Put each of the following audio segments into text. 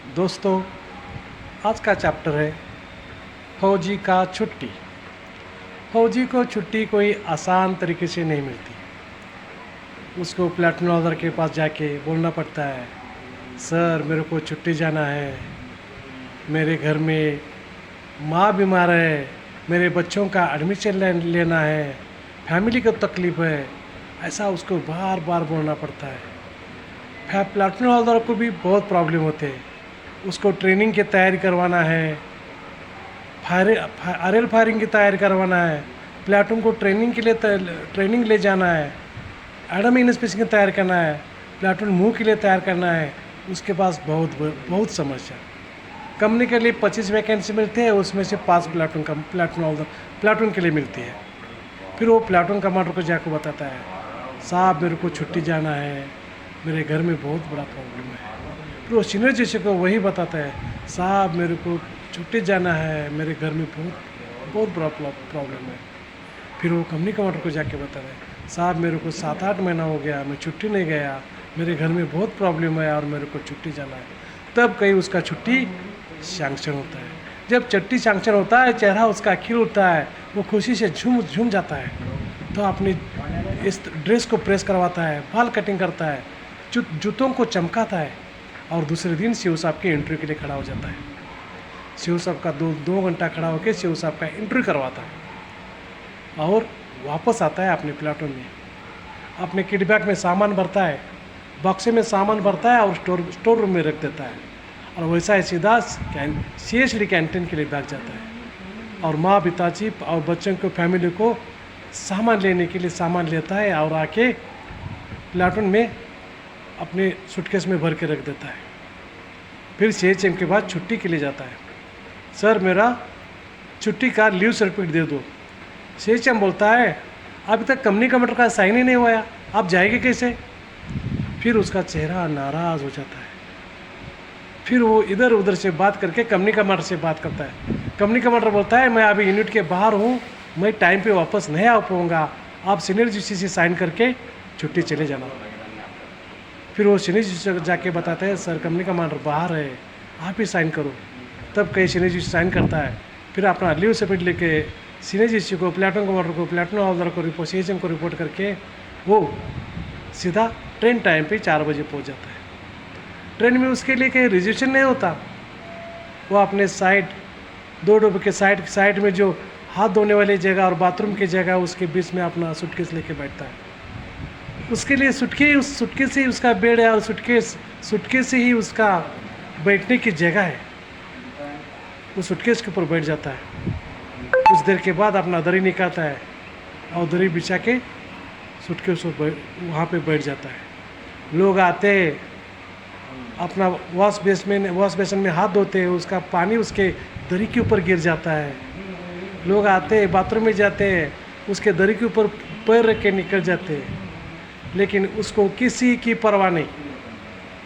दोस्तों, आज का चैप्टर है फौजी का छुट्टी। फौजी को छुट्टी कोई आसान तरीके से नहीं मिलती। उसको प्लेटून ऑर्डर के पास जाके बोलना पड़ता है, सर मेरे को छुट्टी जाना है, मेरे घर में माँ बीमार है, मेरे बच्चों का एडमिशन लेना है, फैमिली को तकलीफ़ है। ऐसा उसको बार बार बोलना पड़ता है। प्लेटून ऑर्डर को भी बहुत प्रॉब्लम होते हैं। उसको ट्रेनिंग की तैयारी करवाना है, आरएल फायरिंग की तैयारी करवाना है, प्लेटून को ट्रेनिंग के लिए ट्रेनिंग ले जाना है, एडम इन्स्पेक्शन की तैयारी करना है, प्लेटून मूव के लिए तैयार करना है। उसके पास बहुत समस्या। कंपनी के लिए 25 वैकेंसी मिलते हैं, उसमें से 5 प्लेटून के लिए मिलती है। फिर वो प्लेटून कमांडर को जाकर बताता है, साहब मेरे को छुट्टी जाना है, मेरे घर में बहुत बड़ा प्रॉब्लम है। फिर वो सीनियर जैसे को वही बताता है, साहब मेरे को छुट्टी जाना है, मेरे घर में बहुत बड़ा प्रॉब्लम है। फिर वो कंपनी कमांडर को जाके बताता है, साहब मेरे को 7-8 महीना हो गया, मैं छुट्टी नहीं गया, मेरे घर में बहुत प्रॉब्लम है और मेरे को छुट्टी जाना है। तब कहीं उसका छुट्टी सैंक्शन होता है। जब छुट्टी सैंक्शन होता है, चेहरा उसका खिल उठता है, वो खुशी से झूम जाता है। तो अपनी इस ड्रेस को प्रेस करवाता है, बाल कटिंग करता है, जूतों को चमकाता है और दूसरे दिन सीओ साहब के इंटरव्यू के लिए खड़ा हो जाता है। सीओ साहब का दो घंटा खड़ा होकर सीओ साहब का इंटरव्यू करवाता है और वापस आता है अपने प्लेटून में। अपने किट बैग में सामान भरता है, बक्से में सामान भरता है और स्टोर रूम में रख देता है और वैसा ही सीधा CHD कैंटीन के लिए भाग जाता है और माँ पिताजी और बच्चों को फैमिली को सामान लेने के लिए सामान लेता है और आके प्लेटून में अपने सूटकेस में भर के रख देता है। फिर CHM के बाद छुट्टी के लिए जाता है, सर मेरा छुट्टी का लीव सर्टिफिकेट दे दो। CHM बोलता है, अभी तक कंपनी कमांडर का साइन ही नहीं हुआ, आप जाएंगे कैसे? फिर उसका चेहरा नाराज़ हो जाता है। फिर वो इधर उधर से बात करके कंपनी कमांडर से बात करता है। कंपनी कमांडर बोलता है, मैं अभी यूनिट के बाहर हूँ, मैं टाइम पे वापस नहीं आ पाऊँगा, आप सीनियर GC से साइन करके छुट्टी चले जाना। फिर वो सीनियर GC से जाके बताते हैं, सर कंपनी कमांडर बाहर है, आप ही साइन करो। तब कई सीनियर GC साइन करता है। फिर अपना लीव सर्टिफिकेट लेके सीनियर GC को, प्लेटून कमांडर को, प्लेटून ऑर्डर को CHM को रिपोर्ट करके वो सीधा ट्रेन टाइम पे 4 बजे पहुंच जाता है। ट्रेन में उसके लिए कहीं रिजर्वेशन नहीं होता। वो अपने साइड दो के साइड में जो हाथ धोने वाली जगह और बाथरूम की जगह, उसके बीच में अपना सूटकेस लेके बैठता है। उसके लिए सूटकेस से ही उसका बेड है और सूटकेस से ही उसका बैठने की जगह है। वो सूटकेस के ऊपर बैठ जाता है। कुछ देर के बाद अपना दरी निकालता है और दरी बिछा के सूटकेस वहाँ पे बैठ जाता है। लोग आते अपना वॉश बेसिन में हाथ धोते हैं, उसका पानी उसके दरी के ऊपर गिर जाता है। लोग आते बाथरूम में जाते हैं, उसके दरी के ऊपर पैर रख के निकल जाते हैं, लेकिन उसको किसी की परवाह नहीं।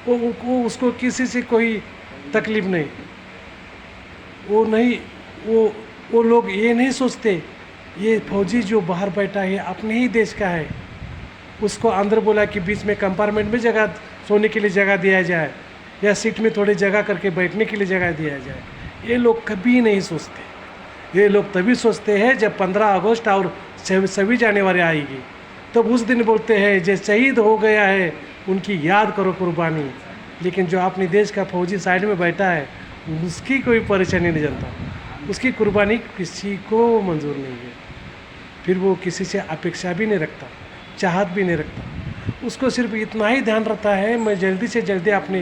वो उसको किसी से कोई तकलीफ नहीं। वो लोग ये नहीं सोचते, ये फौजी जो बाहर बैठा है अपने ही देश का है, उसको अंदर बोला कि बीच में कंपार्टमेंट में जगह सोने के लिए जगह दिया जाए या सीट में थोड़ी जगह करके बैठने के लिए जगह दिया जाए। ये लोग कभी नहीं सोचते। ये लोग तभी सोचते हैं जब 15 अगस्त और 26 जनवरी आएगी, तब उस दिन बोलते हैं जो शहीद हो गया है उनकी याद करो कुर्बानी। लेकिन जो अपने देश का फौजी साइड में बैठा है, उसकी कोई परेशानी नहीं जानता, उसकी कुर्बानी किसी को मंजूर नहीं है। फिर वो किसी से अपेक्षा भी नहीं रखता, चाहत भी नहीं रखता। उसको सिर्फ इतना ही ध्यान रहता है, मैं जल्दी से जल्दी अपने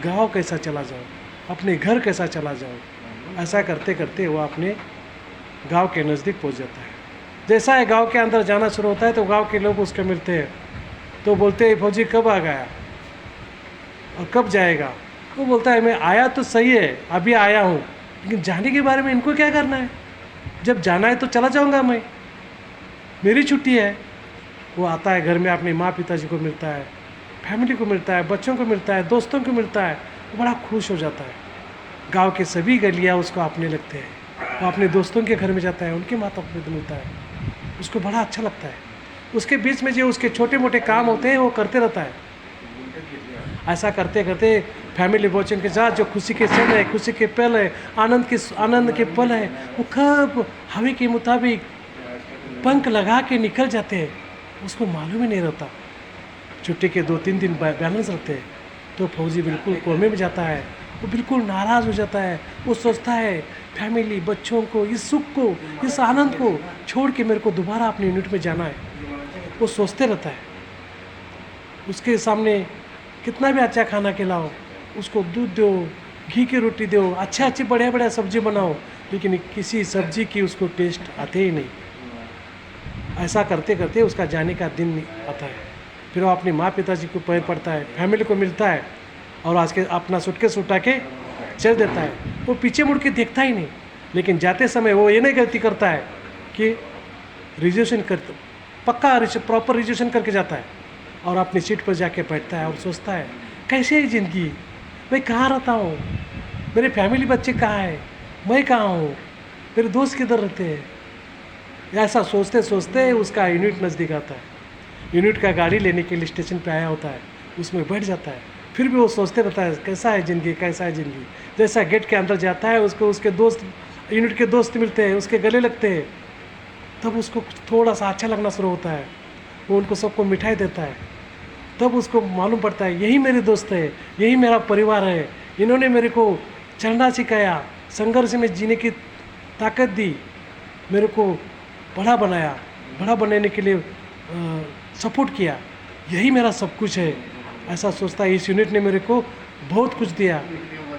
गांव कैसा चला जाऊं, अपने घर कैसा चला जाऊं। ऐसा करते करते वो अपने गांव के नज़दीक पहुंच जाता है। जैसा है गांव के अंदर जाना शुरू होता है तो गांव के लोग उसको मिलते हैं, तो बोलते हैं, फौजी कब आ गया और कब जाएगा? वो बोलता है, मैं आया तो सही है, अभी आया हूँ, लेकिन जाने के बारे में इनको क्या करना है? जब जाना है तो चला जाऊँगा, मैं, मेरी छुट्टी है। वो आता है, घर में अपने माँ पिताजी को मिलता है, फैमिली को मिलता है, बच्चों को मिलता है, दोस्तों को मिलता है, वो बड़ा खुश हो जाता है। गांव के सभी गलियाँ उसको अपने लगते हैं। वो अपने दोस्तों के घर में जाता है, उनके माता पिता को मिलता है, उसको बड़ा अच्छा लगता है। उसके बीच में जो उसके छोटे मोटे काम होते हैं वो करते रहता है। ऐसा करते करते फैमिली वॉचिंग के साथ जो खुशी के क्षण है, खुशी के पल है, आनंद के पल है, वो कब हवा के मुताबिक पंख लगा के निकल जाते हैं, उसको मालूम ही नहीं रहता। छुट्टी के 2-3 दिन बैलेंस रखते हैं तो फौजी बिल्कुल कोमे में जाता है, वो बिल्कुल नाराज़ हो जाता है। वो सोचता है फैमिली, बच्चों को, इस सुख को, इस आनंद को छोड़ के मेरे को दोबारा अपनी यूनिट में जाना है। वो सोचते रहता है। उसके सामने कितना भी अच्छा खाना खिलाओ, उसको दूध दो, घी की रोटी दो, अच्छे बढ़िया बढ़िया सब्जी बनाओ, लेकिन किसी सब्जी की उसको टेस्ट आते ही नहीं। ऐसा करते करते उसका जाने का दिन आता है। फिर वो अपने माँ पिताजी को पैर पड़ता है, फैमिली को मिलता है और आज के अपना सूटकेस उठा के चल देता है। वो पीछे मुड़ के देखता ही नहीं, लेकिन जाते समय वो ये नहीं गलती करता है कि रिजर्वेशन कर पक्का प्रॉपर रिजर्वेशन करके जाता है और अपनी सीट पर जाके बैठता है और सोचता है कैसे है ज़िंदगी, मैं कहाँ रहता हूँ, मेरे फैमिली बच्चे कहाँ हैं, मैं कहाँ हूँ, मेरे दोस्त किधर रहते हैं। ऐसा सोचते सोचते उसका यूनिट नज़दीक आता है। यूनिट का गाड़ी लेने के लिए स्टेशन पे आया होता है, उसमें बैठ जाता है। फिर भी वो सोचते रहता है कैसा है ज़िंदगी, कैसा है ज़िंदगी। जैसा गेट के अंदर जाता है, उसको उसके दोस्त, यूनिट के दोस्त मिलते हैं, उसके गले लगते हैं, तब उसको थोड़ा सा अच्छा लगना शुरू होता है। वो उनको सबको मिठाई देता है, तब उसको मालूम पड़ता है यही मेरे दोस्त है, यही मेरा परिवार है, इन्होंने मेरे को चलना सिखाया, संघर्ष में जीने की ताकत दी, मेरे को बड़ा बनाया, बड़ा बनाने के लिए सपोर्ट किया, यही मेरा सब कुछ है। ऐसा सोचता है इस यूनिट ने मेरे को बहुत कुछ दिया,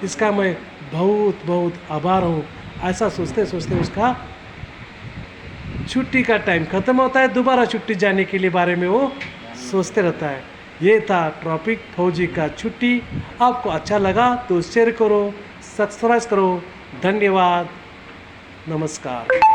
इसका मैं बहुत बहुत आभार हूँ। ऐसा सोचते सोचते उसका छुट्टी का टाइम ख़त्म होता है, दोबारा छुट्टी जाने के लिए बारे में वो सोचते रहता है। ये था टॉपिक फौजी का छुट्टी। आपको अच्छा लगा तो शेयर करो, सब्सक्राइब करो। धन्यवाद, नमस्कार।